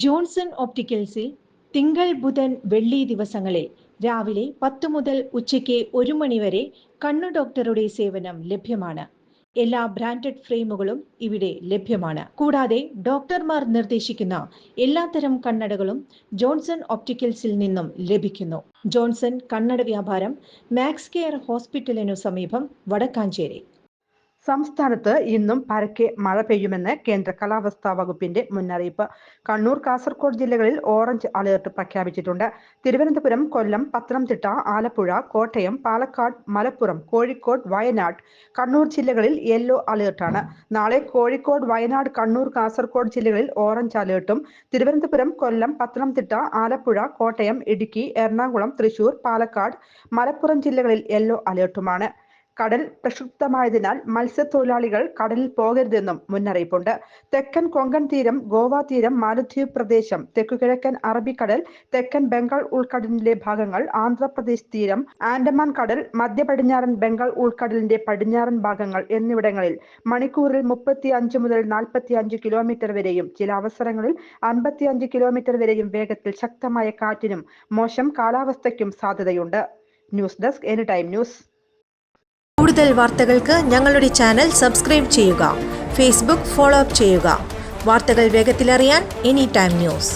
Johnson ഒപ്റ്റിക്കൽസിൽ തിങ്കൾ ബുധൻ വെള്ളി ദിവസങ്ങളിൽ രാവിലെ 10 മുതൽ ഉച്ചയ്ക്ക് 1 മണി വരെ കണ്ണു ഡോക്ടറുടെ സേവനം ലഭ്യമാണ്. എല്ലാ ബ്രാൻഡഡ് ഫ്രെയിമുകളും ഇവിടെ ലഭ്യമാണ്. കൂടാതെ ഡോക്ടർമാർ നിർദ്ദേശിക്കുന്ന എല്ലാത്തരം കണ്ണടകളും ജോൺസൺ ഒപ്റ്റിക്കൽസിൽ നിന്നും ലഭിക്കുന്നു. ജോൺസൺ കണ്ണട വ്യാപാരം മാക്സ് കെയർ ഹോസ്പിറ്റലിനു സമീപം, വടക്കാഞ്ചേരി. സംസ്ഥാനത്ത് ഇന്നും പരക്കെ മഴ പെയ്യുമെന്ന് കേന്ദ്ര കാലാവസ്ഥാ വകുപ്പിന്റെ മുന്നറിയിപ്പ്. കണ്ണൂർ, കാസർഗോഡ് ജില്ലകളിൽ ഓറഞ്ച് അലേർട്ട് പ്രഖ്യാപിച്ചിട്ടുണ്ട്. തിരുവനന്തപുരം, കൊല്ലം, പത്തനംതിട്ട, ആലപ്പുഴ, കോട്ടയം, പാലക്കാട്, മലപ്പുറം, കോഴിക്കോട്, വയനാട്, കണ്ണൂർ ജില്ലകളിൽ യെല്ലോ അലേർട്ടാണ്. നാളെ കോഴിക്കോട്, വയനാട്, കണ്ണൂർ, കാസർഗോഡ് ജില്ലകളിൽ ഓറഞ്ച് അലേർട്ടും തിരുവനന്തപുരം, കൊല്ലം, പത്തനംതിട്ട, ആലപ്പുഴ, കോട്ടയം, ഇടുക്കി, എറണാകുളം, തൃശൂർ, പാലക്കാട്, മലപ്പുറം ജില്ലകളിൽ യെല്ലോ അലേർട്ടുമാണ്. കടൽ പ്രക്ഷുബ്ധമായതിനാൽ മത്സ്യത്തൊഴിലാളികൾ കടലിൽ പോകരുതെന്നും മുന്നറിയിപ്പുണ്ട്. തെക്കൻ കൊങ്കൺ തീരം, ഗോവ തീരം, മാലദ്വീപ് പ്രദേശം, തെക്കുകിഴക്കൻ അറബിക്കടൽ, തെക്കൻ ബംഗാൾ ഉൾക്കടലിന്റെ ഭാഗങ്ങൾ, ആന്ധ്രാപ്രദേശ് തീരം, ആൻഡമാൻ കടൽ, മധ്യ പടിഞ്ഞാറൻ ബംഗാൾ ഉൾക്കടലിന്റെ പടിഞ്ഞാറൻ ഭാഗങ്ങൾ എന്നിവിടങ്ങളിൽ മണിക്കൂറിൽ 35 മുതൽ 45 കിലോമീറ്റർ വരെയും ചില അവസരങ്ങളിൽ 55 കിലോമീറ്റർ വരെയും വേഗത്തിൽ ശക്തമായ കാറ്റിനും മോശം കാലാവസ്ഥയ്ക്കും സാധ്യതയുണ്ട്. News desk, any time news. കൂടുതൽ വാർത്തകൾക്ക് ഞങ്ങളുടെ ചാനൽ സബ്സ്ക്രൈബ് ചെയ്യുക. ഫേസ്ബുക്ക് ഫോളോ അപ്പ് ചെയ്യുക. വാർത്തകൾ വേഗത്തിലറിയാൻ എനി ടൈം ന്യൂസ്.